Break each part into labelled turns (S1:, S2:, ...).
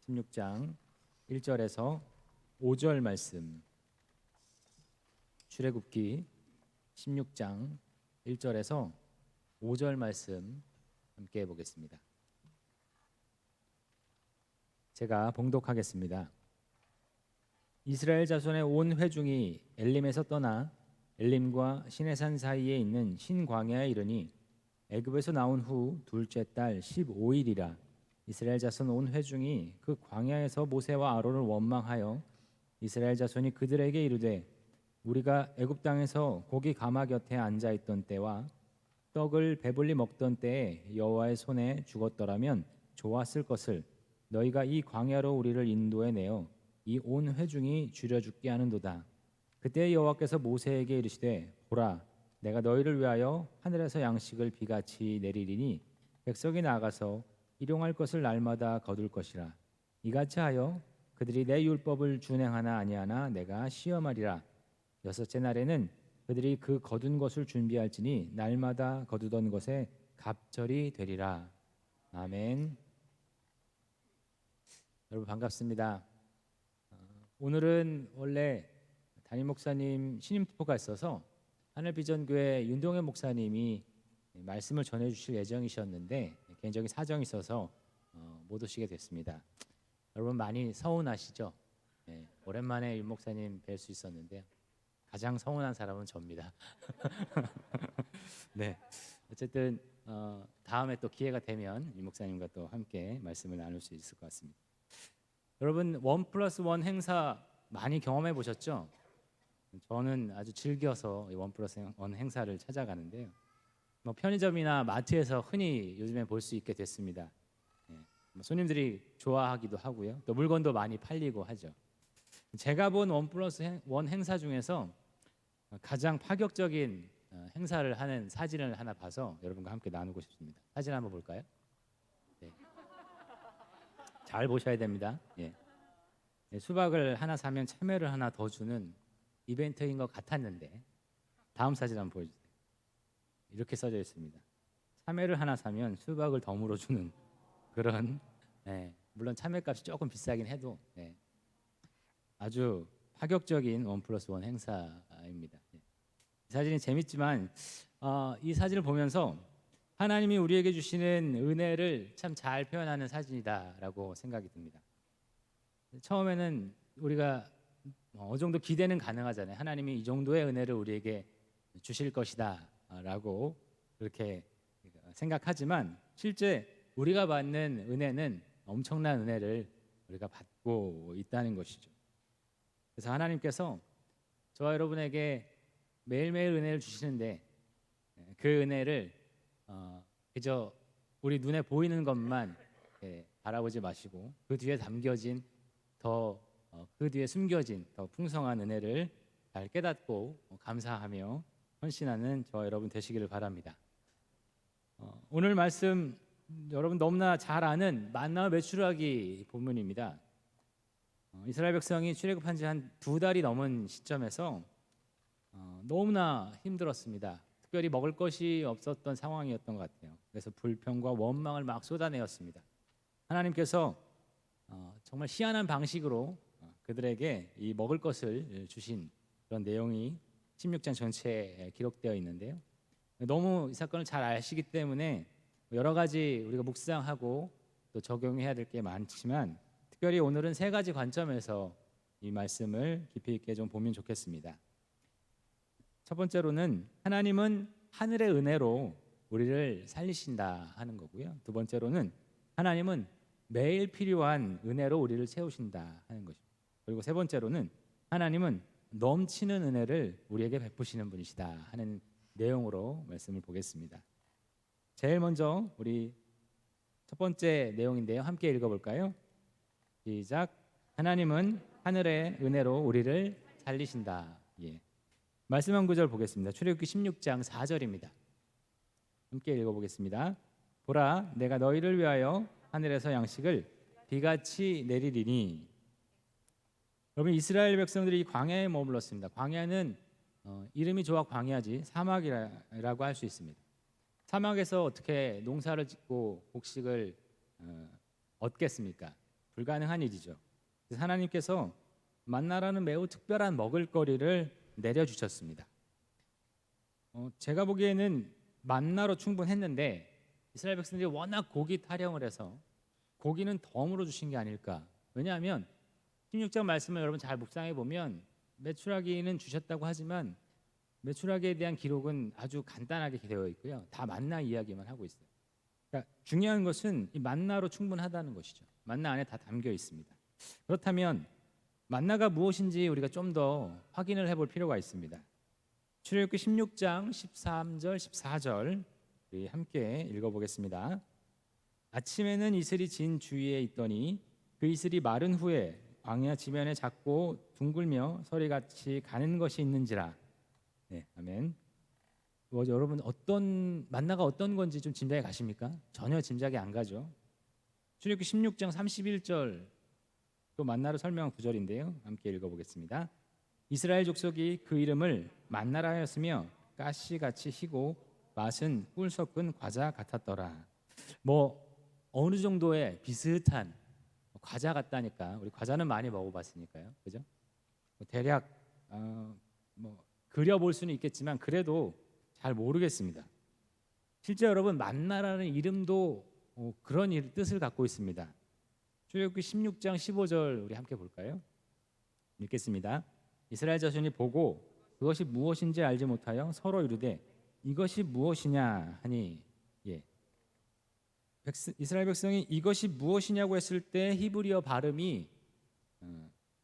S1: 16장 1절에서 5절 말씀. 출애굽기 16장 1절에서 5절 말씀 함께 보겠습니다. 제가 봉독하겠습니다. 이스라엘 자손의 온 회중이 엘림에서 떠나 엘림과 시내산 사이에 있는 신광야에 이르니 애굽에서 나온 후 둘째 달 15일이라. 이스라엘 자손 온 회중이 그 광야에서 모세와 아론을 원망하여 이스라엘 자손이 그들에게 이르되 우리가 애굽 땅에서 고기 가마 곁에 앉아 있던 때와 떡을 배불리 먹던 때에 여호와의 손에 죽었더라면 좋았을 것을 너희가 이 광야로 우리를 인도해 내어 이 온 회중이 줄여 죽게 하는도다. 그때 여호와께서 모세에게 이르시되 보라, 내가 너희를 위하여 하늘에서 양식을 비같이 내리리니 백성이 나가서 일용할 것을 날마다 거둘 것이라. 이같이 하여 그들이 내 율법을 준행하나 아니하나 내가 시험하리라. 여섯째 날에는 그들이 그 거둔 것을 준비할지니 날마다 거두던 것에 갑절이 되리라. 아멘. 여러분 반갑습니다. 오늘은 원래 담임 목사님 신임 투표가 있어서 하늘비전교회 윤동현 목사님이 말씀을 전해주실 예정이셨는데 개인적인 사정이 있어서 못 오시게 됐습니다. 여러분 많이 서운하시죠? 네, 오랜만에 윤 목사님 뵐 수 있었는데요. 가장 서운한 사람은 저입니다. 네, 어쨌든 다음에 또 기회가 되면 윤 목사님과 또 함께 말씀을 나눌 수 있을 것 같습니다. 여러분 1+1 행사 많이 경험해 보셨죠? 저는 아주 즐겨서 1+1 행사를 찾아가는데요. 뭐 편의점이나 마트에서 흔히 요즘에 볼 수 있게 됐습니다. 손님들이 좋아하기도 하고요. 또 물건도 많이 팔리고 하죠. 제가 본 1+1 행사 중에서 가장 파격적인 행사를 하는 사진을 하나 봐서 여러분과 함께 나누고 싶습니다. 사진 한번 볼까요? 네. 잘 보셔야 됩니다. 예. 수박을 하나 사면 참외를 하나 더 주는 이벤트인 것 같았는데 다음 사진 한번 보여주세요. 이렇게 써져 있습니다. 참외를 하나 사면 수박을 덤으로 주는 그런, 물론 참외값이 조금 비싸긴 해도 아주 파격적인 1+1 행사입니다. 이 사진이 재밌지만 이 사진을 보면서 하나님이 우리에게 주시는 은혜를 참 잘 표현하는 사진이다라고 생각이 듭니다. 처음에는 우리가 어느 정도 기대는 가능하잖아요. 하나님이 이 정도의 은혜를 우리에게 주실 것이다 라고 그렇게 생각하지만 실제 우리가 받는 은혜는 엄청난 은혜를 우리가 받고 있다는 것이죠. 그래서 하나님께서 저와 여러분에게 매일매일 은혜를 주시는데 그 은혜를 그저 우리 눈에 보이는 것만 바라보지 마시고 그 뒤에 담겨진 그 뒤에 숨겨진 더 풍성한 은혜를 잘 깨닫고 감사하며 헌신하는 저와 여러분 되시기를 바랍니다. 오늘 말씀 여러분 너무나 잘 아는 만나와 메추라기 본문입니다. 이스라엘 백성이 출애굽한 지 한 2달이 넘은 시점에서 너무나 힘들었습니다. 특별히 먹을 것이 없었던 상황이었던 것 같아요. 그래서 불평과 원망을 막 쏟아내었습니다. 하나님께서 정말 희한한 방식으로 그들에게 이 먹을 것을 주신 그런 내용이 16장 전체에 기록되어 있는데요. 너무 이 사건을 잘 아시기 때문에 여러 가지 우리가 묵상하고 또 적용해야 될 게 많지만 특별히 오늘은 3가지 관점에서 이 말씀을 깊이 있게 좀 보면 좋겠습니다. 첫 번째로는 하나님은 하늘의 은혜로 우리를 살리신다 하는 거고요. 두 번째로는 하나님은 매일 필요한 은혜로 우리를 채우신다 하는 것입니다. 그리고 세 번째로는 하나님은 넘치는 은혜를 우리에게 베푸시는 분이시다 하는 내용으로 말씀을 보겠습니다. 제일 먼저 우리 첫 번째 내용인데요. 함께 읽어볼까요? 시작. 하나님은 하늘의 은혜로 우리를 살리신다. 말씀 한 구절 보겠습니다. 출애굽기 16장 4절입니다. 함께 읽어보겠습니다. 보라, 내가 너희를 위하여 하늘에서 양식을 비같이 내리리니. 여러분 이스라엘 백성들이 광야에 머물렀습니다. 광야는 이름이 좋아 광야지 사막이라고 할 수 있습니다. 사막에서 어떻게 농사를 짓고 곡식을 얻겠습니까? 불가능한 일이죠. 그래서 하나님께서 만나라는 매우 특별한 먹을거리를 내려주셨습니다. 제가 보기에는 만나로 충분했는데 이스라엘 백성들이 워낙 고기 타령을 해서 고기는 덤으로 주신 게 아닐까. 왜냐하면 16장 말씀을 여러분 잘 묵상해 보면 메추라기는 주셨다고 하지만 메추라기에 대한 기록은 아주 간단하게 되어 있고요. 다 만나 이야기만 하고 있어요. 그러니까 중요한 것은 이 만나로 충분하다는 것이죠. 만나 안에 다 담겨 있습니다. 그렇다면 만나가 무엇인지 우리가 좀 더 확인을 해볼 필요가 있습니다. 출애굽기 16장 13절 14절 우리 함께 읽어보겠습니다. 아침에는 이슬이 진 주위에 있더니 그 이슬이 마른 후에 광야 지면에 작고 둥글며 서리같이 가는 것이 있는지라. 네, 아멘. 여러분 어떤 만나가 어떤 건지 좀 짐작이 가십니까? 전혀 짐작이 안 가죠. 출애굽기 16장 31절 또 만나를 설명한 구절인데요. 함께 읽어보겠습니다. 이스라엘 족속이 그 이름을 만나라 하였으며 가시같이 희고 맛은 꿀 섞은 과자 같았더라. 뭐 어느 정도의 비슷한 과자 같다니까. 우리 과자는 많이 먹어봤으니까요, 그죠? 대략 뭐 그려볼 수는 있겠지만 그래도 잘 모르겠습니다. 실제 여러분 만나라는 이름도 그런 뜻을 갖고 있습니다. 출애굽기 16장 15절 우리 함께 볼까요? 읽겠습니다. 이스라엘 자손이 보고 그것이 무엇인지 알지 못하여 서로 이르되 이것이 무엇이냐 하니 이스라엘 백성이 이것이 무엇이냐고 했을 때 히브리어 발음이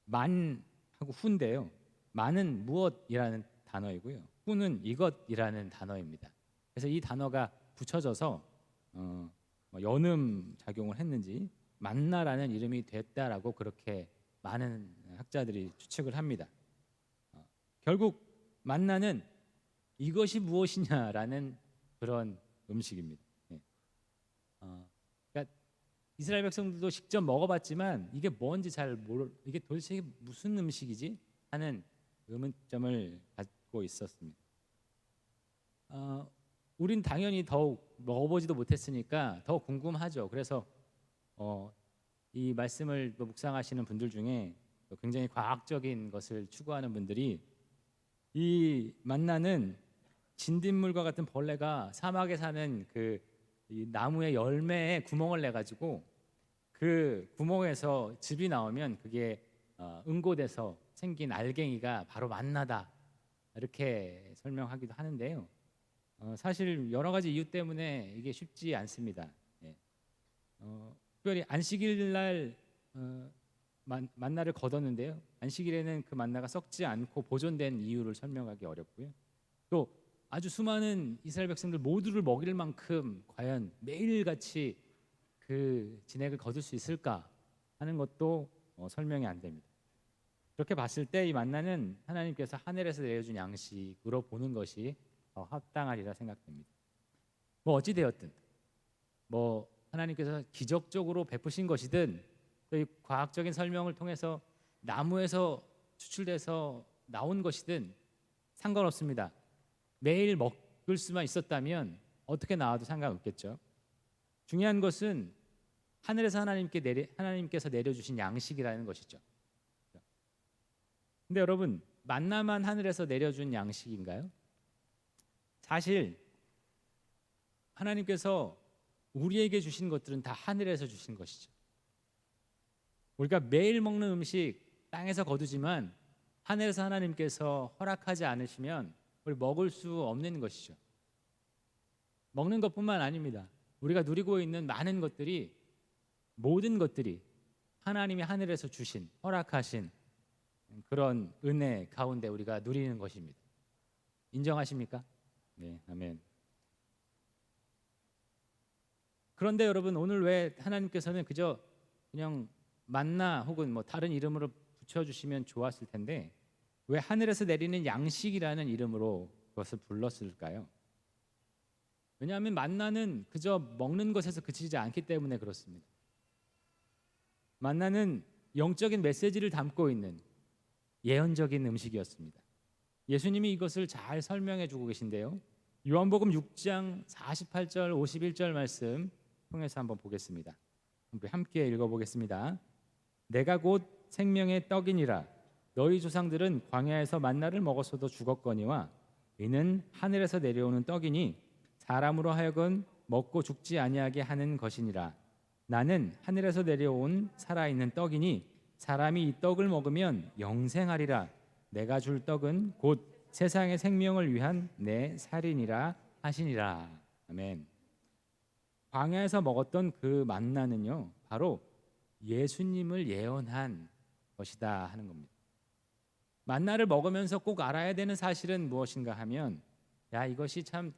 S1: 만하고 후인데요. 만은 무엇이라는 단어이고요. 후는 이것이라는 단어입니다. 그래서 이 단어가 붙여져서 연음 작용을 했는지 만나라는 이름이 됐다라고 그렇게 많은 학자들이 추측을 합니다. 결국 만나는 이것이 무엇이냐라는 그런 음식입니다. 그러니까 이스라엘 백성들도 직접 먹어봤지만 이게 뭔지 잘 이게 도대체 무슨 음식이지 하는 의문점을 갖고 있었습니다. 우린 당연히 더욱 먹어보지도 못했으니까 더 궁금하죠. 그래서 이 말씀을 묵상하시는 분들 중에 굉장히 과학적인 것을 추구하는 분들이 이 만나는 진딧물과 같은 벌레가 사막에 사는 이 나무의 열매에 구멍을 내 가지고 그 구멍에서 즙이 나오면 그게 응고돼서 생긴 알갱이가 바로 만나다 이렇게 설명하기도 하는데요. 사실 여러 가지 이유 때문에 이게 쉽지 않습니다. 특별히 안식일 날 만나를 거뒀는데요. 안식일에는 그 만나가 썩지 않고 보존된 이유를 설명하기 어렵고요. 또 아주 수많은 이스라엘 백성들 모두를 먹일 만큼 과연 매일같이 그 진액을 거둘 수 있을까 하는 것도 설명이 안 됩니다. 그렇게 봤을 때 이 만나는 하나님께서 하늘에서 내려준 양식으로 보는 것이 더 합당하리라 생각됩니다. 뭐 어찌 되었든 뭐 하나님께서 기적적으로 베푸신 것이든 또 이 과학적인 설명을 통해서 나무에서 추출돼서 나온 것이든 상관없습니다. 매일 먹을 수만 있었다면 어떻게 나와도 상관없겠죠. 중요한 것은 하늘에서 하나님께서 내려주신 양식이라는 것이죠. 근데 여러분 만나만 하늘에서 내려준 양식인가요? 사실 하나님께서 우리에게 주신 것들은 다 하늘에서 주신 것이죠. 우리가 매일 먹는 음식 땅에서 거두지만 하늘에서 하나님께서 허락하지 않으시면 우리 먹을 수 없는 것이죠. 먹는 것뿐만 아닙니다. 우리가 누리고 있는 많은 것들이 모든 것들이 하나님이 하늘에서 주신 허락하신 그런 은혜 가운데 우리가 누리는 것입니다. 인정하십니까? 네, 아멘. 그런데 여러분 오늘 왜 하나님께서는 그냥 만나 혹은 뭐 다른 이름으로 붙여주시면 좋았을 텐데 왜 하늘에서 내리는 양식이라는 이름으로 그것을 불렀을까요? 왜냐하면 만나는 그저 먹는 것에서 그치지 않기 때문에 그렇습니다. 만나는 영적인 메시지를 담고 있는 예언적인 음식이었습니다. 예수님이 이것을 잘 설명해 주고 계신데요. 요한복음 6장 48절 51절 말씀 통해서 한번 보겠습니다. 함께 읽어보겠습니다. 내가 곧 생명의 떡이니라. 너희 조상들은 광야에서 만나를 먹었어도 죽었거니와 이는 하늘에서 내려오는 떡이니 사람으로 하여금 먹고 죽지 아니하게 하는 것이니라. 나는 하늘에서 내려온 살아있는 떡이니 사람이 이 떡을 먹으면 영생하리라. 내가 줄 떡은 곧 세상의 생명을 위한 내 살이니라 하시니라. 아멘. 광야에서 먹었던 그 만나는요, 바로 예수님을 예언한 것이다 하는 겁니다. 만나를 먹으면서 꼭 알아야 되는 사실은 무엇인가 하면, 야, 이것이 참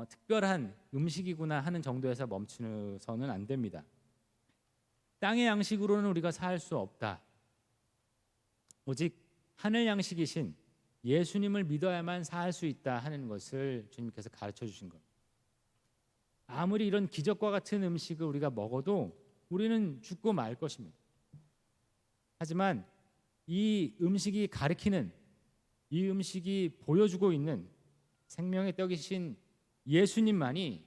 S1: 특별한 음식이구나 하는 정도에서 멈추서는 안 됩니다. 땅의 양식으로는 우리가 살 수 없다. 오직 하늘 양식이신 예수님을 믿어야만 살 수 있다 하는 것을 주님께서 가르쳐 주신 겁니다. 아무리 이런 기적과 같은 음식을 우리가 먹어도 우리는 죽고 말 것입니다. 하지만 이 음식이 가리키는, 이 음식이 보여주고 있는 생명의 떡이신 예수님만이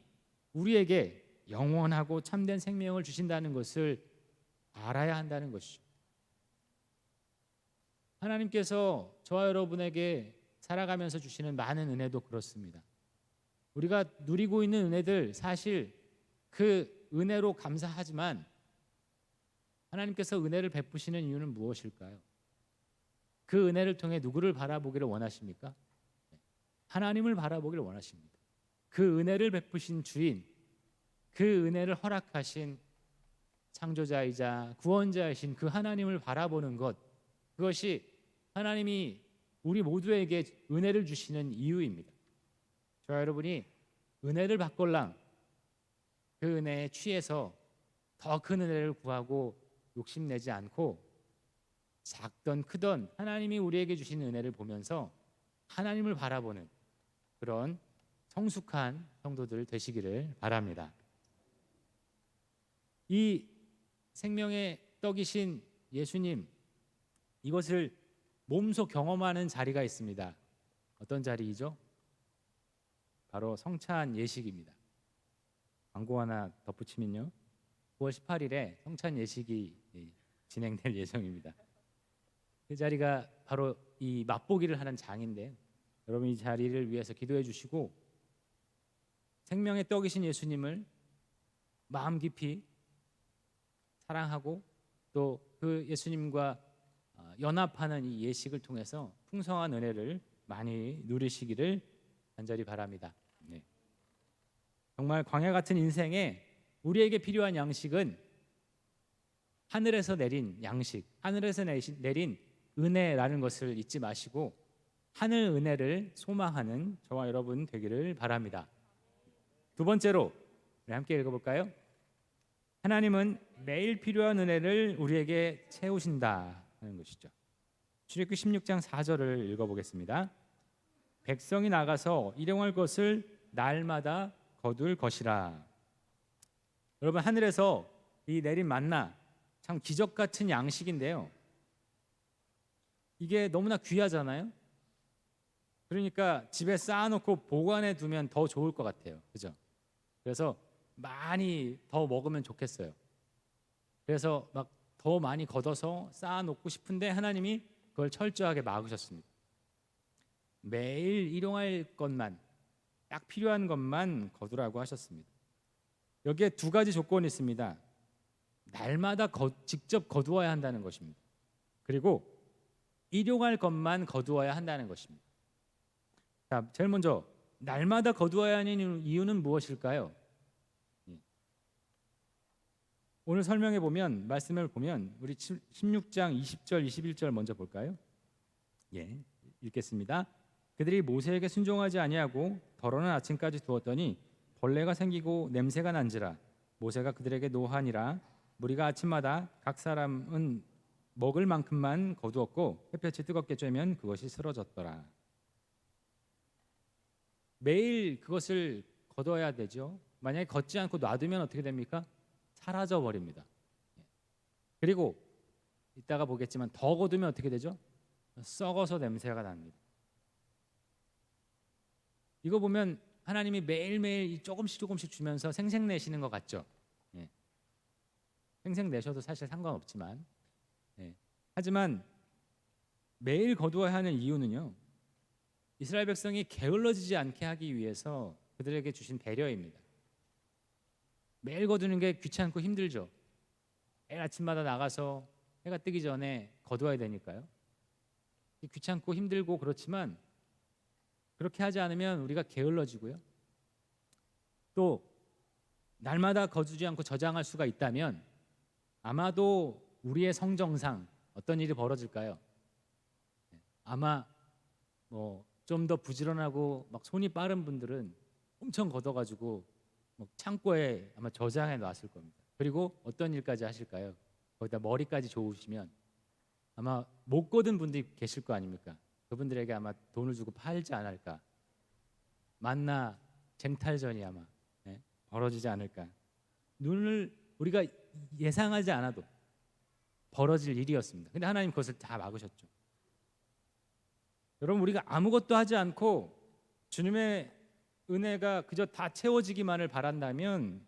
S1: 우리에게 영원하고 참된 생명을 주신다는 것을 알아야 한다는 것이죠. 하나님께서 저와 여러분에게 살아가면서 주시는 많은 은혜도 그렇습니다. 우리가 누리고 있는 은혜들, 사실 그 은혜로 감사하지만 하나님께서 은혜를 베푸시는 이유는 무엇일까요? 그 은혜를 통해 누구를 바라보기를 원하십니까? 하나님을 바라보기를 원하십니다. 그 은혜를 베푸신 주인, 그 은혜를 허락하신 창조자이자 구원자이신 그 하나님을 바라보는 것, 그것이 하나님이 우리 모두에게 은혜를 주시는 이유입니다. 저와 여러분이 은혜를 받걸랑 그 은혜에 취해서 더 큰 은혜를 구하고 욕심내지 않고 작던 크던 하나님이 우리에게 주신 은혜를 보면서 하나님을 바라보는 그런 성숙한 성도들 되시기를 바랍니다. 이 생명의 떡이신 예수님, 이것을 몸소 경험하는 자리가 있습니다. 어떤 자리이죠? 바로 성찬 예식입니다. 광고 하나 덧붙이면요, 9월 18일에 성찬 예식이 진행될 예정입니다. 그 자리가 바로 이 맛보기를 하는 장인데, 여러분 이 자리를 위해서 기도해 주시고 생명의 떡이신 예수님을 마음 깊이 사랑하고 또 그 예수님과 연합하는 이 예식을 통해서 풍성한 은혜를 많이 누리시기를 간절히 바랍니다. 네. 정말 광야 같은 인생에 우리에게 필요한 양식은 하늘에서 내린 양식, 하늘에서 내린 은혜라는 것을 잊지 마시고 하늘 은혜를 소망하는 저와 여러분 되기를 바랍니다. 두 번째로 우리 함께 읽어볼까요? 하나님은 매일 필요한 은혜를 우리에게 채우신다 하는 것이죠. 출애굽기 16장 4절을 읽어보겠습니다. 백성이 나가서 일용할 것을 날마다 거둘 것이라. 여러분, 하늘에서 이 내린 만나 참 기적 같은 양식인데요, 이게 너무나 귀하잖아요. 그러니까 집에 쌓아놓고 보관해 두면 더 좋을 것 같아요. 그죠? 그래서 많이 더 먹으면 좋겠어요. 그래서 막 더 많이 걷어서 쌓아놓고 싶은데 하나님이 그걸 철저하게 막으셨습니다. 매일 일용할 것만, 딱 필요한 것만 거두라고 하셨습니다. 여기에 두 가지 조건이 있습니다. 날마다 직접 거두어야 한다는 것입니다. 그리고 일용할 것만 거두어야 한다는 것입니다. 자, 제일 먼저 날마다 거두어야 하는 이유는 무엇일까요? 오늘 설명해 보면, 말씀을 보면 우리 16장 20절 21절 먼저 볼까요? 예, 읽겠습니다. 그들이 모세에게 순종하지 아니하고 더러는 아침까지 두었더니 벌레가 생기고 냄새가 난지라. 모세가 그들에게 노하니라. 무리가 아침마다 각 사람은 먹을 만큼만 거두었고 햇볕이 뜨겁게 쬐면 그것이 쓰러졌더라. 매일 그것을 거둬야 되죠. 만약에 걷지 않고 놔두면 어떻게 됩니까? 사라져 버립니다. 그리고 이따가 보겠지만 더 거두면 어떻게 되죠? 썩어서 냄새가 납니다. 이거 보면 하나님이 매일매일 조금씩 주면서 생색내시는 것 같죠? 예. 생색내셔도 사실 상관없지만 예. 하지만 매일 거두어야 하는 이유는요, 이스라엘 백성이 게을러지지 않게 하기 위해서 그들에게 주신 배려입니다. 매일 거두는 게 귀찮고 힘들죠. 매일 아침마다 나가서 해가 뜨기 전에 거두어야 되니까요. 귀찮고 힘들고 그렇지만 그렇게 하지 않으면 우리가 게을러지고요. 또 날마다 거두지 않고 저장할 수가 있다면 아마도 우리의 성정상 어떤 일이 벌어질까요? 아마 뭐 좀 더 부지런하고 막 손이 빠른 분들은 엄청 걷어가지고 창고에 아마 저장해 놨을 겁니다. 그리고 어떤 일까지 하실까요? 거기다 머리까지 좋으시면 아마 못 거둔 분들이 계실 거 아닙니까? 그분들에게 아마 돈을 주고 팔지 않을까. 만나 쟁탈전이 아마 벌어지지 않을까. 눈을 우리가 예상하지 않아도 벌어질 일이었습니다. 근데 하나님 그것을 다 막으셨죠. 여러분, 우리가 아무것도 하지 않고 주님의 은혜가 그저 다 채워지기만을 바란다면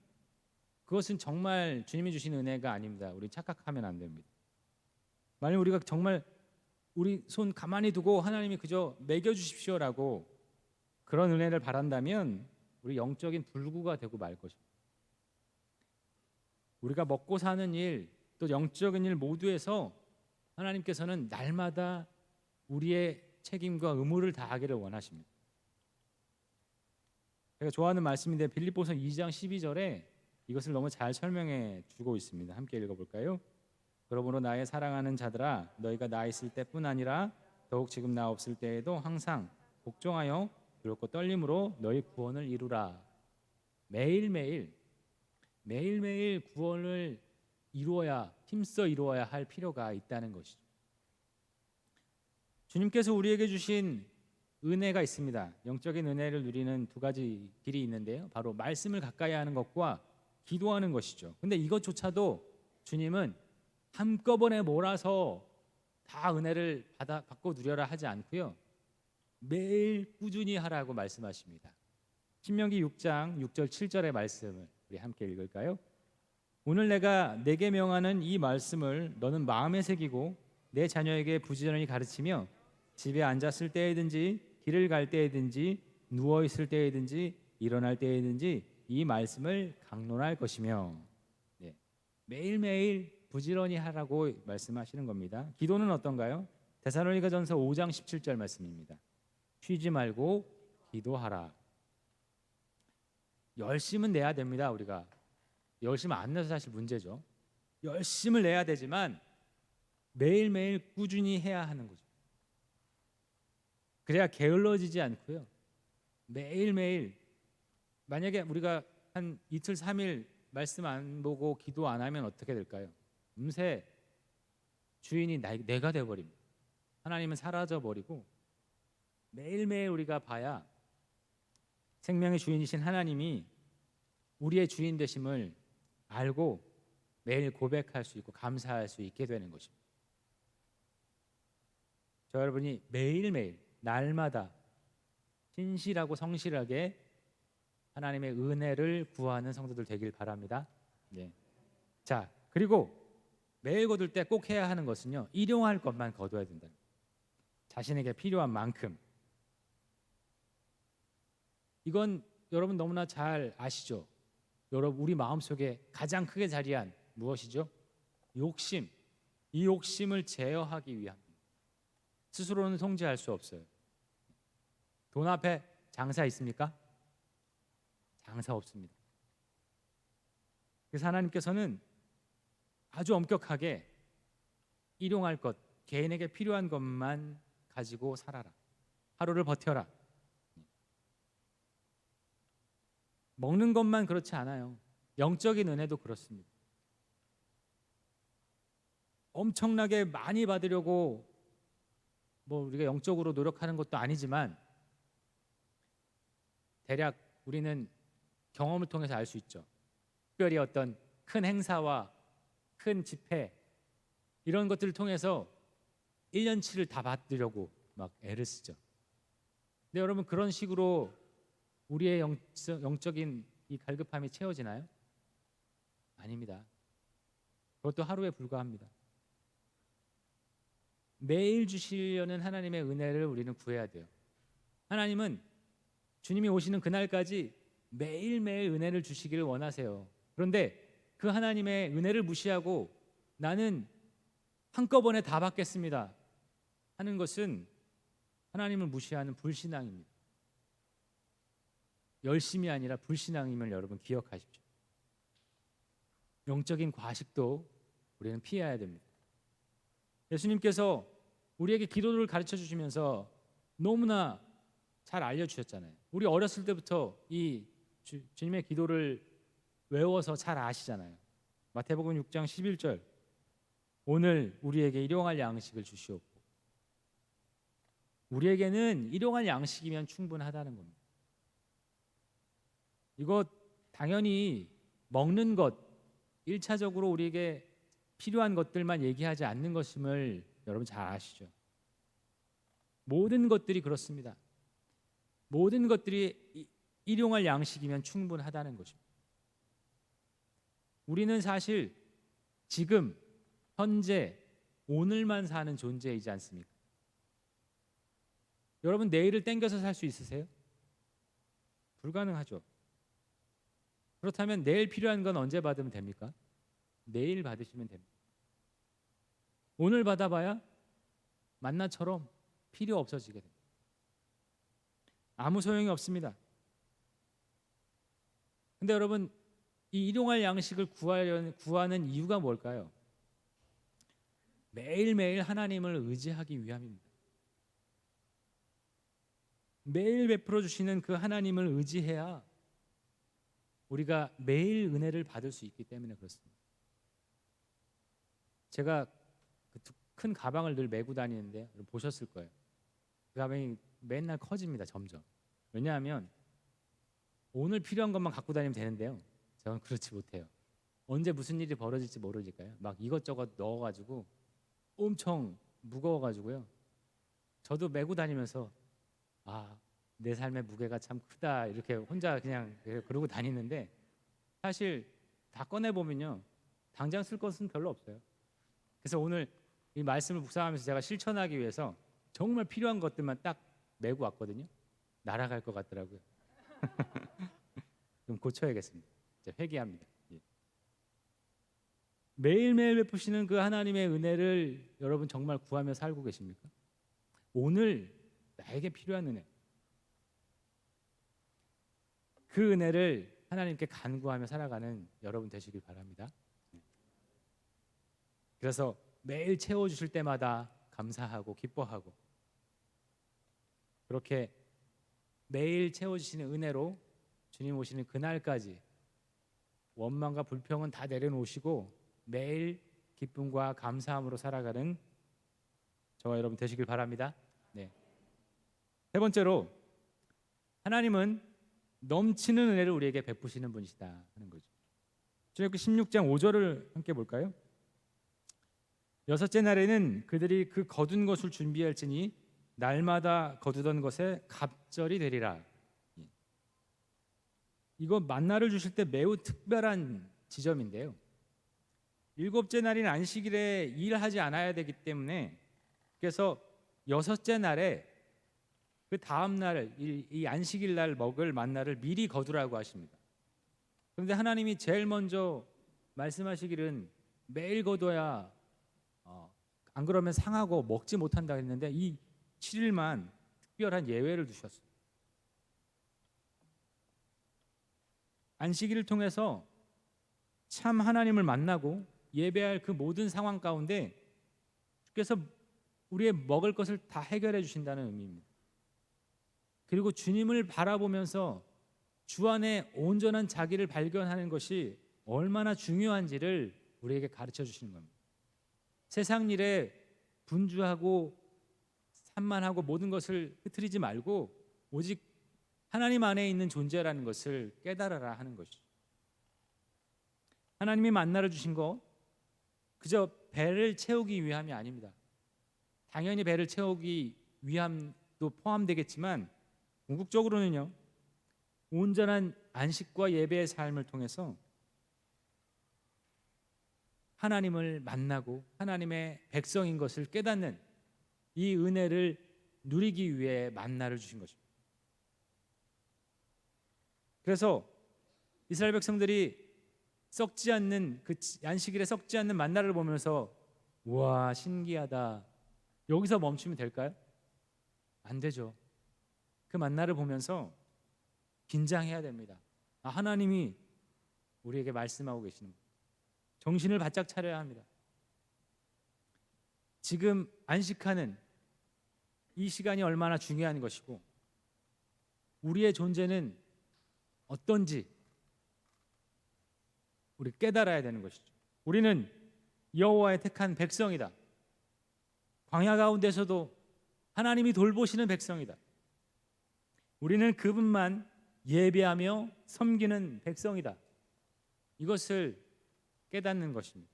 S1: 그것은 정말 주님이 주신 은혜가 아닙니다. 우리 착각하면 안 됩니다. 만약 우리가 정말 우리 손 가만히 두고 하나님이 그저 먹여주십시오라고 그런 은혜를 바란다면 우리 영적인 불구가 되고 말 것입니다. 우리가 먹고 사는 일, 또 영적인 일 모두에서 하나님께서는 날마다 우리의 책임과 의무를 다하기를 원하십니다. 제가 좋아하는 말씀인데 빌립보서 2장 12절에 이것을 너무 잘 설명해 주고 있습니다. 함께 읽어볼까요? 그러므로 나의 사랑하는 자들아, 너희가 나 있을 때뿐 아니라 더욱 지금 나 없을 때에도 항상 복종하여 두렵고 떨림으로 너희 구원을 이루라. 매일매일 구원을 이루어야, 힘써 이루어야 할 필요가 있다는 것이죠. 주님께서 우리에게 주신 은혜가 있습니다. 영적인 은혜를 누리는 두 가지 길이 있는데요. 바로 말씀을 가까이 하는 것과 기도하는 것이죠. 근데 이것조차도 주님은 한꺼번에 몰아서 다 은혜를 받고 누려라 하지 않고요. 매일 꾸준히 하라고 말씀하십니다. 신명기 6장 6절 7절의 말씀을 우리 함께 읽을까요? 오늘 내가 내게 명하는 이 말씀을 너는 마음에 새기고 내 자녀에게 부지런히 가르치며 집에 앉았을 때에든지 길을 갈 때에든지 누워 있을 때에든지 일어날 때에든지 이 말씀을 강론할 것이며, 매일매일 부지런히 하라고 말씀하시는 겁니다. 기도는 어떤가요? 데살로니가전서 5장 17절 말씀입니다. 쉬지 말고 기도하라. 열심은 내야 됩니다. 우리가 열심 안 내서 사실 문제죠. 열심을 내야 되지만 매일매일 꾸준히 해야 하는 거죠. 그래야 게을러지지 않고요. 매일매일, 만약에 우리가 한 이틀 3일 말씀 안 보고 기도 안 하면 어떻게 될까요? 금세 주인이 내가 되어버립니다. 하나님은 사라져버리고 매일매일 우리가 봐야 생명의 주인이신 하나님이 우리의 주인 되심을 알고 매일 고백할 수 있고 감사할 수 있게 되는 것입니다. 저 여러분이 매일매일 날마다 신실하고 성실하게 하나님의 은혜를 구하는 성도들 되길 바랍니다. 자, 그리고 매일 거둘 때 꼭 해야 하는 것은요, 일용할 것만 거둬야 된다. 자신에게 필요한 만큼. 이건 여러분 너무나 잘 아시죠? 여러분, 우리 마음속에 가장 크게 자리한 무엇이죠? 욕심. 이 욕심을 제어하기 위함입니다. 스스로는 통제할 수 없어요. 돈 앞에 장사 있습니까? 장사 없습니다. 그래서 하나님께서는 아주 엄격하게 일용할 것, 개인에게 필요한 것만 가지고 살아라. 하루를 버텨라. 먹는 것만 그렇지 않아요. 영적인 은혜도 그렇습니다. 엄청나게 많이 받으려고 우리가 영적으로 노력하는 것도 아니지만 대략 우리는 경험을 통해서 알 수 있죠. 특별히 어떤 큰 행사와 큰 집회 이런 것들을 통해서 1년치를 다 받으려고 막 애를 쓰죠. 근데 여러분, 그런 식으로 우리의 영적인 이 갈급함이 채워지나요? 아닙니다. 그것도 하루에 불과합니다. 매일 주시려는 하나님의 은혜를 우리는 구해야 돼요. 하나님은 주님이 오시는 그날까지 매일매일 은혜를 주시기를 원하세요. 그런데 그 하나님의 은혜를 무시하고 나는 한꺼번에 다 받겠습니다 하는 것은 하나님을 무시하는 불신앙입니다. 열심이 아니라 불신앙임을 여러분 기억하십시오. 영적인 과식도 우리는 피해야 됩니다. 예수님께서 우리에게 기도를 가르쳐 주시면서 너무나 잘 알려주셨잖아요. 우리 어렸을 때부터 이 주님의 기도를 외워서 잘 아시잖아요. 마태복음 6장 11절, 오늘 우리에게 일용할 양식을 주시옵고. 우리에게는 일용할 양식이면 충분하다는 겁니다. 이거 당연히 먹는 것, 1차적으로 우리에게 필요한 것들만 얘기하지 않는 것임을 여러분 잘 아시죠? 모든 것들이 그렇습니다. 모든 것들이 일용할 양식이면 충분하다는 것입니다. 우리는 사실 지금 현재 오늘만 사는 존재이지 않습니까? 여러분 내일을 땡겨서 살 수 있으세요? 불가능하죠. 그렇다면 내일 필요한 건 언제 받으면 됩니까? 내일 받으시면 됩니다. 오늘 받아봐야 만나처럼 필요 없어지게 됩니다. 아무 소용이 없습니다. 근데 여러분 이 일용할 양식을 구하는 이유가 뭘까요? 매일매일 하나님을 의지하기 위함입니다. 매일 베풀어 주시는 그 하나님을 의지해야 우리가 매일 은혜를 받을 수 있기 때문에 그렇습니다. 제가 큰 가방을 늘 메고 다니는데 보셨을 거예요. 그 가방이 맨날 커집니다. 점점. 왜냐하면 오늘 필요한 것만 갖고 다니면 되는데요. 저는 그렇지 못해요. 언제 무슨 일이 벌어질지 모르니까요. 막 이것저것 넣어가지고 엄청 무거워가지고요. 저도 메고 다니면서 내 삶의 무게가 참 크다 이렇게 혼자 그냥 그러고 다니는데 사실 다 꺼내 보면요 당장 쓸 것은 별로 없어요. 그래서 오늘 이 말씀을 묵상하면서 제가 실천하기 위해서 정말 필요한 것들만 딱 메고 왔거든요. 날아갈 것 같더라고요. 좀 고쳐야겠습니다. 이제 회개합니다. 예. 매일매일 베푸시는 그 하나님의 은혜를 여러분 정말 구하며 살고 계십니까? 오늘 나에게 필요한 은혜, 그 은혜를 하나님께 간구하며 살아가는 여러분 되시길 바랍니다. 그래서 매일 채워주실 때마다 감사하고 기뻐하고 그렇게 매일 채워주시는 은혜로 주님 오시는 그날까지 원망과 불평은 다 내려놓으시고 매일 기쁨과 감사함으로 살아가는 저와 여러분 되시길 바랍니다. 네. 세 번째로 하나님은 넘치는 은혜를 우리에게 베푸시는 분이시다 하는 거죠. 출애굽기 16장 5절을 함께 볼까요? 여섯째 날에는 그들이 그 거둔 것을 준비할지니 날마다 거두던 것에 갑절이 되리라. 이거 만나를 주실 때 매우 특별한 지점인데요. 일곱째 날인 안식일에 일하지 않아야 되기 때문에 그래서 여섯째 날에 그 다음 날 이 안식일 날 먹을 만나를 미리 거두라고 하십니다. 그런데 하나님이 제일 먼저 말씀하시기는 매일 거둬야 안 그러면 상하고 먹지 못한다 했는데 이 7일만 특별한 예외를 두셨어요. 안식일을 통해서 참 하나님을 만나고 예배할 그 모든 상황 가운데 주께서 우리의 먹을 것을 다 해결해 주신다는 의미입니다. 그리고 주님을 바라보면서 주 안에 온전한 자기를 발견하는 것이 얼마나 중요한지를 우리에게 가르쳐 주시는 겁니다. 세상 일에 분주하고 산만하고 모든 것을 흐트리지 말고 오직 하나님 안에 있는 존재라는 것을 깨달아라 하는 것이죠. 하나님이 만나를 주신 것 그저 배를 채우기 위함이 아닙니다. 당연히 배를 채우기 위함도 포함되겠지만 궁극적으로는요. 온전한 안식과 예배의 삶을 통해서 하나님을 만나고 하나님의 백성인 것을 깨닫는 이 은혜를 누리기 위해 만나를 주신 것입니다. 그래서 이스라엘 백성들이 썩지 않는 그 안식일에 썩지 않는 만나를 보면서 우와 신기하다. 여기서 멈추면 될까요? 안 되죠. 그 만나를 보면서 긴장해야 됩니다. 하나님이 우리에게 말씀하고 계시는 거예요. 정신을 바짝 차려야 합니다. 지금 안식하는 이 시간이 얼마나 중요한 것이고 우리의 존재는 어떤지 우리 깨달아야 되는 것이죠. 우리는 여호와의 택한 백성이다. 광야 가운데서도 하나님이 돌보시는 백성이다. 우리는 그분만 예배하며 섬기는 백성이다. 이것을 깨닫는 것입니다.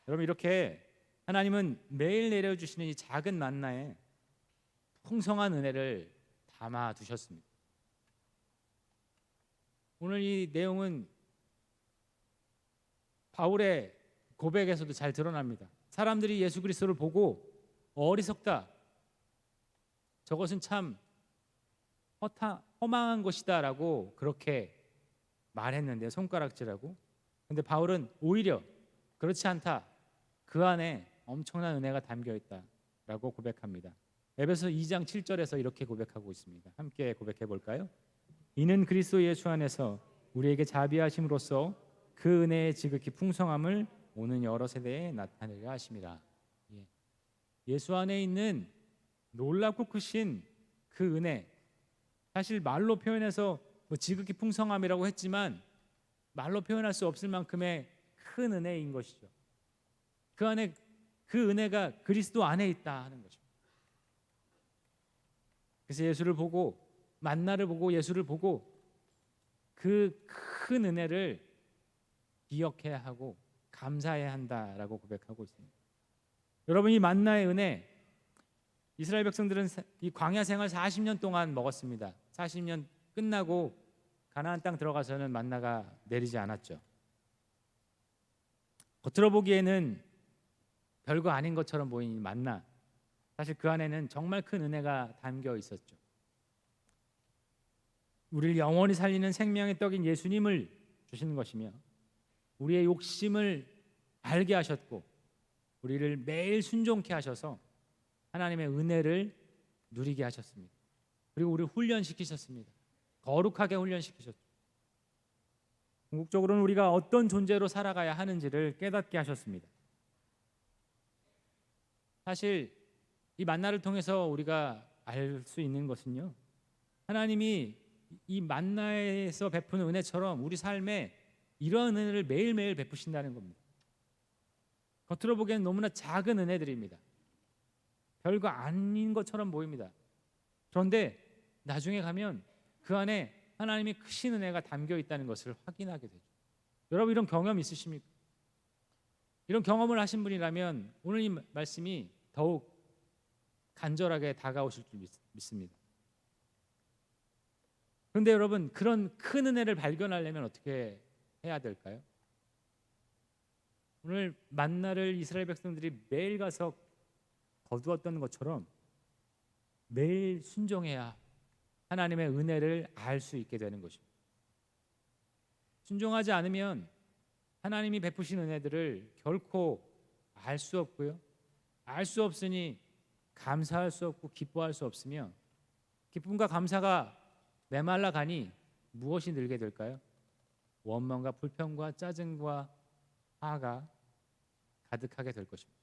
S1: 여러분 이렇게 하나님은 매일 내려주시는 이 작은 만나에 풍성한 은혜를 담아 두셨습니다. 오늘 이 내용은 바울의 고백에서도 잘 드러납니다. 사람들이 예수 그리스도를 보고 어리석다. 저것은 참 허망한 것이다 라고 그렇게 말했는데요. 손가락질하고. 근데 바울은 오히려 그렇지 않다. 그 안에 엄청난 은혜가 담겨 있다라고 고백합니다. 에베소 2장 7절에서 이렇게 고백하고 있습니다. 함께 고백해 볼까요? 이는 그리스도 예수 안에서 우리에게 자비하심으로써 그 은혜의 지극히 풍성함을 오는 여러 세대에 나타내려 하심이라. 예수 안에 있는 놀랍고 크신 그 은혜, 사실 말로 표현해서 지극히 풍성함이라고 했지만 말로 표현할 수 없을 만큼의 큰 은혜인 것이죠. 그 안에 그 은혜가 그리스도 안에 있다 하는 것입니다. 그래서 예수를 보고 만나를 보고 예수를 보고 그 큰 은혜를 기억해야 하고 감사해야 한다라고 고백하고 있습니다. 여러분 이 만나의 은혜, 이스라엘 백성들은 이 광야 생활 40년 동안 먹었습니다. 40년 끝나고 가나안 땅 들어가서는 만나가 내리지 않았죠. 겉으로 보기에는 별거 아닌 것처럼 보이는 만나, 사실 그 안에는 정말 큰 은혜가 담겨 있었죠. 우리를 영원히 살리는 생명의 떡인 예수님을 주시는 것이며 우리의 욕심을 알게 하셨고 우리를 매일 순종케 하셔서 하나님의 은혜를 누리게 하셨습니다. 그리고 우리를 훈련시키셨습니다. 거룩하게 훈련시키셨죠. 궁극적으로는 우리가 어떤 존재로 살아가야 하는지를 깨닫게 하셨습니다. 사실 이 만나를 통해서 우리가 알 수 있는 것은요, 하나님이 이 만나에서 베푸는 은혜처럼 우리 삶에 이러한 은혜를 매일매일 베푸신다는 겁니다. 겉으로 보기에는 너무나 작은 은혜들입니다. 별거 아닌 것처럼 보입니다. 그런데 나중에 가면 그 안에 하나님의 크신 은혜가 담겨 있다는 것을 확인하게 되죠. 여러분 이런 경험 있으십니까? 이런 경험을 하신 분이라면 오늘 이 말씀이 더욱 간절하게 다가오실 줄 믿습니다. 그런데 여러분 그런 큰 은혜를 발견하려면 어떻게 해야 될까요? 오늘 만나를 이스라엘 백성들이 매일 가서 거두었던 것처럼 매일 순종해야 하나님의 은혜를 알 수 있게 되는 것입니다. 순종하지 않으면 하나님이 베푸신 은혜들을 결코 알 수 없고요. 알 수 없으니 감사할 수 없고 기뻐할 수 없으며 기쁨과 감사가 메말라 가니 무엇이 늘게 될까요? 원망과 불평과 짜증과 화가 가득하게 될 것입니다.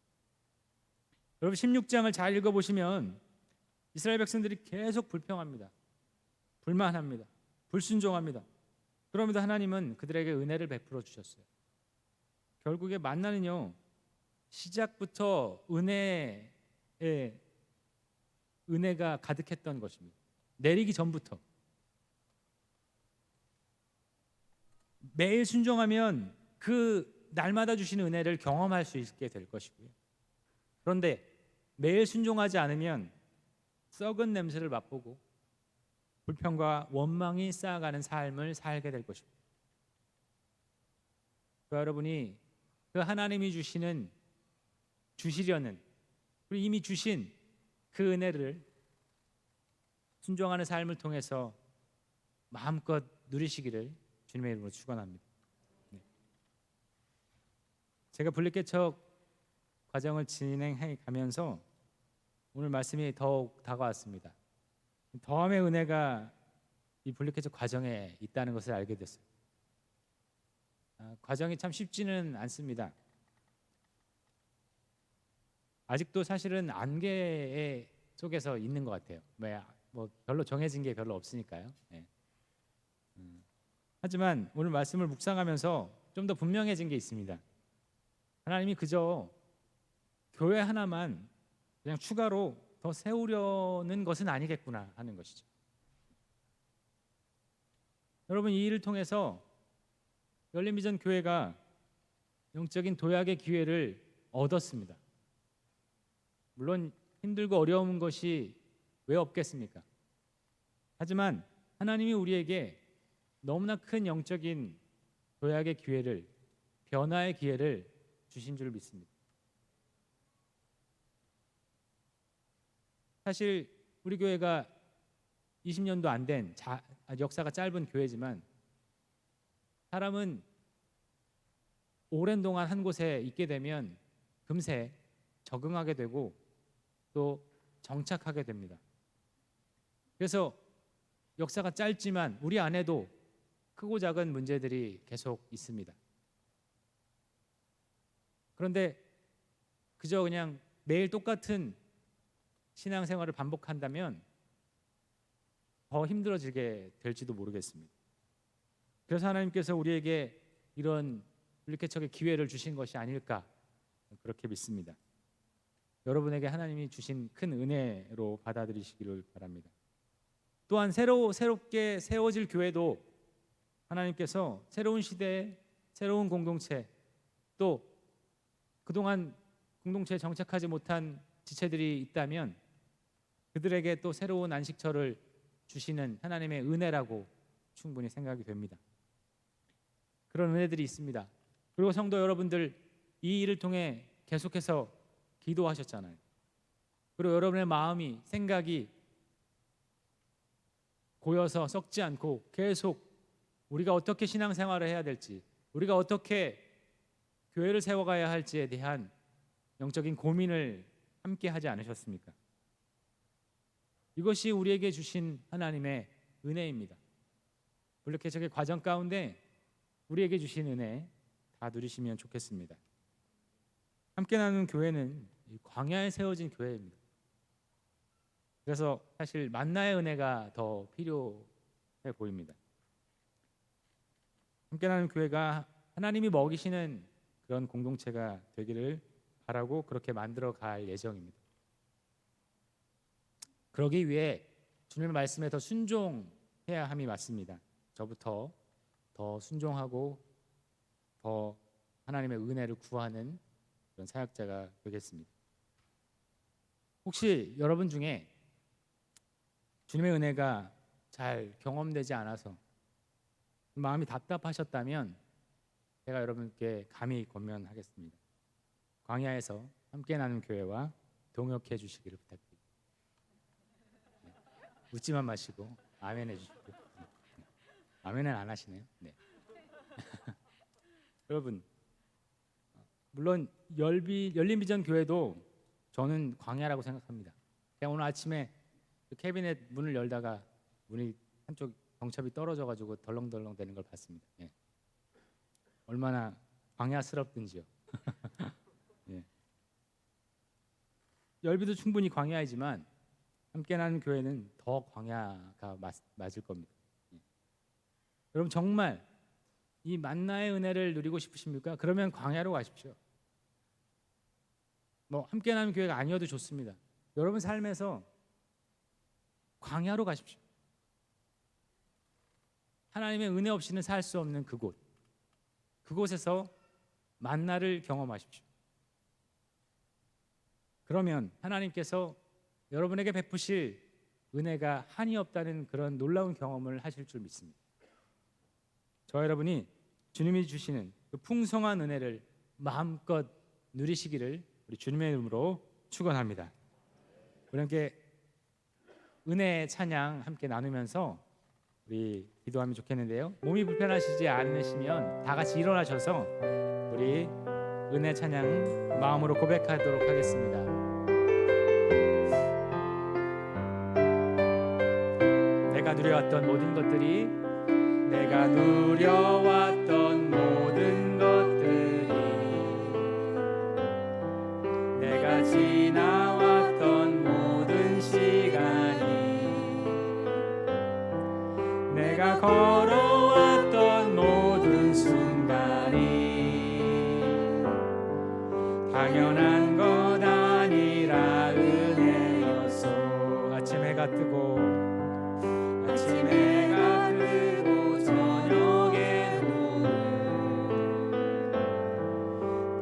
S1: 여러분 16장을 잘 읽어보시면 이스라엘 백성들이 계속 불평합니다. 불만합니다. 불순종합니다. 그럼에도 하나님은 그들에게 은혜를 베풀어 주셨어요. 결국에 만나는요, 시작부터 은혜가 가득했던 것입니다. 내리기 전부터. 매일 순종하면 그 날마다 주시는 은혜를 경험할 수 있게 될 것이고요. 그런데 매일 순종하지 않으면 썩은 냄새를 맛보고 불평과 원망이 쌓아가는 삶을 살게 될 것입니다. 여러분이 그 하나님이 주시려는 그리고 이미 주신 그 은혜를 순종하는 삶을 통해서 마음껏 누리시기를 주님의 이름으로 축원합니다. 네. 제가 분리개척 과정을 진행해 가면서 오늘 말씀이 더욱 다가왔습니다. 더함의 은혜가 이 분리개척 과정에 있다는 것을 알게 됐어요. 과정이 참 쉽지는 않습니다. 아직도 사실은 안개 속에서 있는 것 같아요. 뭐 별로 정해진 게 별로 없으니까요. 네. 하지만 오늘 말씀을 묵상하면서 좀 더 분명해진 게 있습니다. 하나님이 그저 교회 하나만 그냥 추가로 더 세우려는 것은 아니겠구나 하는 것이죠. 여러분, 이 일을 통해서 열린비전 교회가 영적인 도약의 기회를 얻었습니다. 물론 힘들고 어려운 것이 왜 없겠습니까? 하지만 하나님이 우리에게 너무나 큰 영적인 도약의 기회를, 변화의 기회를 주신 줄 믿습니다. 사실 우리 교회가 20년도 안 된 역사가 짧은 교회지만 사람은 오랜 동안 한 곳에 있게 되면 금세 적응하게 되고 또 정착하게 됩니다. 그래서 역사가 짧지만 우리 안에도 크고 작은 문제들이 계속 있습니다. 그런데 그저 그냥 매일 똑같은 신앙생활을 반복한다면 더 힘들어지게 될지도 모르겠습니다. 그래서 하나님께서 우리에게 이런 분리개척의 기회를 주신 것이 아닐까 그렇게 믿습니다. 여러분에게 하나님이 주신 큰 은혜로 받아들이시기를 바랍니다. 또한 새롭게 세워질 교회도 하나님께서 새로운 시대에 새로운 공동체, 또 그동안 공동체에 정착하지 못한 지체들이 있다면 그들에게 또 새로운 안식처를 주시는 하나님의 은혜라고 충분히 생각이 됩니다. 그런 은혜들이 있습니다. 그리고 성도 여러분들, 이 일을 통해 계속해서 기도하셨잖아요. 그리고 여러분의 마음이, 생각이 고여서 썩지 않고 계속 우리가 어떻게 신앙생활을 해야 될지, 우리가 어떻게 교회를 세워가야 할지에 대한 영적인 고민을 함께 하지 않으셨습니까? 이것이 우리에게 주신 하나님의 은혜입니다. 분리개척의 과정 가운데 우리에게 주신 은혜 다 누리시면 좋겠습니다. 함께 나누는 교회는 광야에 세워진 교회입니다. 그래서 사실 만나의 은혜가 더 필요해 보입니다. 함께 나누는 교회가 하나님이 먹이시는 그런 공동체가 되기를 바라고 그렇게 만들어 갈 예정입니다. 그러기 위해 주님의 말씀에 더 순종해야 함이 맞습니다. 저부터 더 순종하고 더 하나님의 은혜를 구하는 그런 사역자가 되겠습니다. 혹시 여러분 중에 주님의 은혜가 잘 경험되지 않아서 마음이 답답하셨다면 제가 여러분께 감히 권면하겠습니다. 광야에서 함께 나눈 교회와 동역해 주시기를 부탁드립니다. 웃지만 마시고 아멘 해주시고. 아멘은 안 하시네요. 네. 여러분, 물론 열린비전 교회도 저는 광야라고 생각합니다. 그냥 오늘 아침에 그 캐비넷 문을 열다가 문이 한쪽 경첩이 떨어져가지고 덜렁덜렁 되는 걸 봤습니다. 예. 얼마나 광야스럽든지요. 예. 열비도 충분히 광야이지만 함께 나는 교회는 더 광야가 맞을 겁니다. 예. 여러분, 정말 이 만나의 은혜를 누리고 싶으십니까? 그러면 광야로 가십시오. 뭐 함께 나는 교회가 아니어도 좋습니다. 여러분 삶에서 광야로 가십시오. 하나님의 은혜 없이는 살 수 없는 그곳에서 만나를 경험하십시오. 그러면 하나님께서 여러분에게 베푸실 은혜가 한이 없다는 그런 놀라운 경험을 하실 줄 믿습니다. 저와 여러분이 주님이 주시는 그 풍성한 은혜를 마음껏 누리시기를 우리 주님의 이름으로 축원합니다. 우리 함께 은혜 찬양 함께 나누면서 우리 기도하면 좋겠는데요. 몸이 불편하시지 않으시면 다 같이 일어나셔서 우리 은혜 찬양 마음으로 고백하도록 하겠습니다. 내가 누려왔던 모든 것들이 내가 누려왔던 모든 것들이 내가 지나왔던 모든 시간이 내가 걸어왔던 모든 순간이 당연한 것 아니라 은혜였소. 아침 해가 뜨고 아침 해가 뜨고 저녁에 눈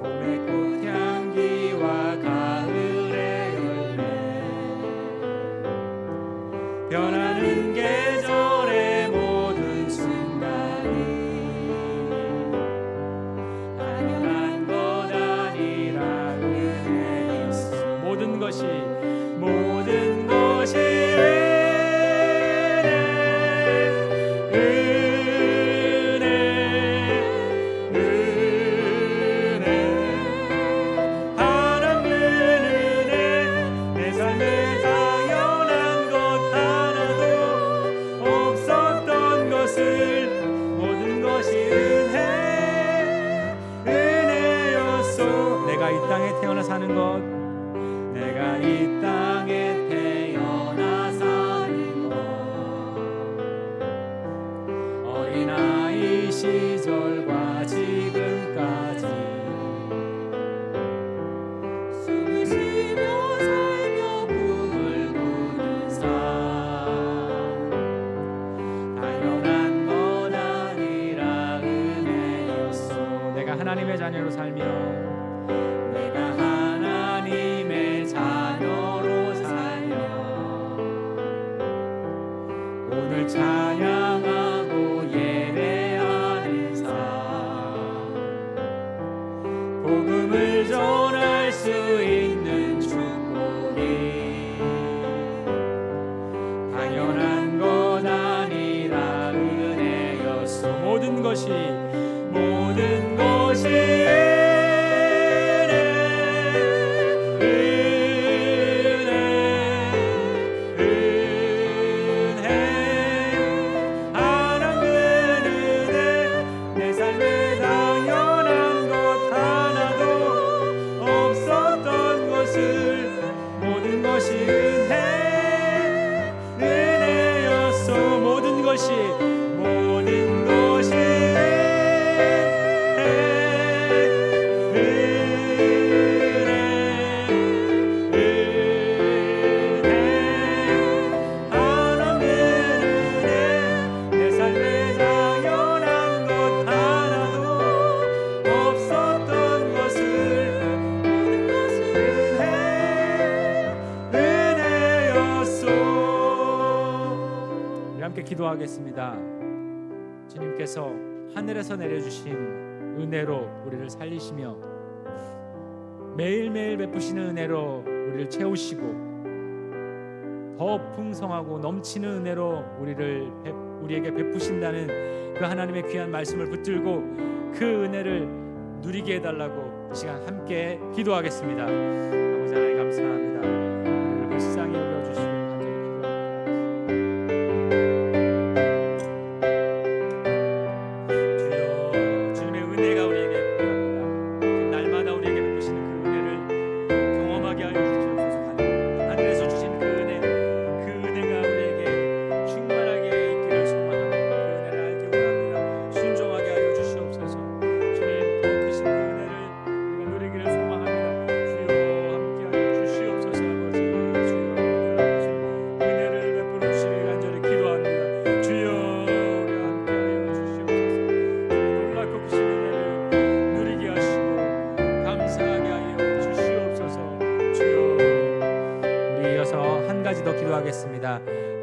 S1: 봄의 꽃향기와 가을의 열매 변하는 계절의 모든 순간이 당연한 것 아니라 은혜였어. 모든 것이 사는 것 내가 이 땅에 태어나 사는 것 어린아이 시절과 지금까지 숨을 쉬며 살며 꿈을 꾸는 삶 당연한 것 아니라 은혜였소. 내가 하나님의 자녀로 살며 하나님의 자녀로 살며 오늘 찬양하고 예배하는 삶 복음을 전할 수 있는 축복이 당연한 것 아니라 은혜였소. 모든 것이 기도하겠습니다. 주님께서 하늘에서 내려주신 은혜로 우리를 살리시며 매일매일 베푸시는 은혜로 우리를 채우시고 더 풍성하고 넘치는 은혜로 우리에게 베푸신다는 그 하나님의 귀한 말씀을 붙들고 그 은혜를 누리게 해달라고 이 시간 함께 기도하겠습니다. 아버지 하나님 감사합니다. 우리를 불쌍히 여겨주시고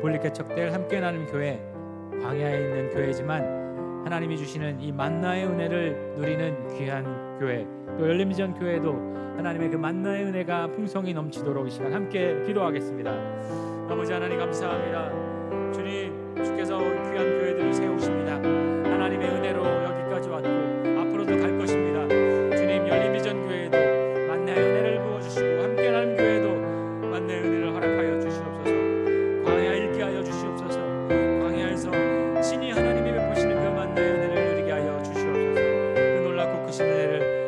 S1: 볼리개척될 함께 나누는 교회, 광야에 있는 교회지만 하나님이 주시는 이 만나의 은혜를 누리는 귀한 교회, 또 열림비전 교회도 하나님의 그 만나의 은혜가 풍성히 넘치도록 이 시간 함께 기도하겠습니다. 아버지 하나님 감사합니다. 주님, 주께서 귀한 교회들을 세우십니다. 하나님의 은혜로 여기까지 왔고 앞으로도 갈 것입니다. 주님, 열림비전 교회도 만나의 은혜를 부어주시고 함께하는 교회도 만나의 은혜를 허락하여 주시옵소서. 광야 읽게 하여 주시옵소서. 광야에서 친히 하나님이 베푸시는 그 만나의 은혜를 누리게 하여 주시옵소서. 그 놀랍고 크신 은혜를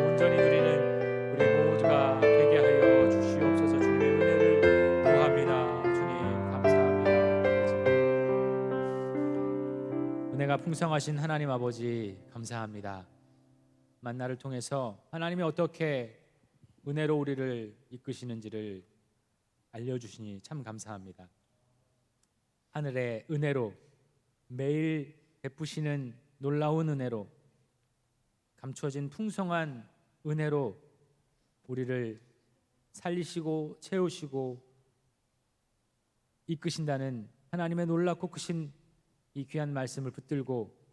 S1: 온전히 누리는 우리 모두가 되게 하여 주시옵소서. 주님의 은혜를 구합니다. 주님 감사합니다. 은혜가 풍성하신 하나님 아버지 감사합니다. 만나를 통해서 하나님이 어떻게 은혜로 우리를 이끄시는지를 알려주시니 참 감사합니다. 하늘의 은혜로 매일 베푸시는 놀라운 은혜로 감추어진 풍성한 은혜로 우리를 살리시고 채우시고 이끄신다는 하나님의 놀랍고 크신 이 귀한 말씀을 붙들고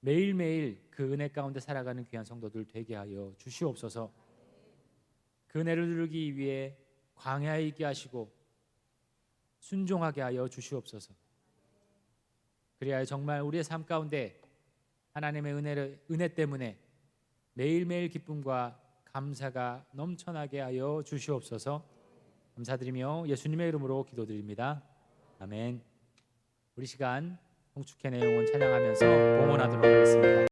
S1: 매일매일 그 은혜 가운데 살아가는 귀한 성도들 되게 하여 주시옵소서. 그 은혜를 누리기 위해 광야에 있게 하시고 순종하게 하여 주시옵소서. 그리하여 정말 우리의 삶 가운데 하나님의 은혜 때문에 매일매일 기쁨과 감사가 넘쳐나게 하여 주시옵소서. 감사드리며 예수님의 이름으로 기도드립니다. 아멘. 우리 시간 송축회 내용은 찬양하면서 봉헌하도록 하겠습니다.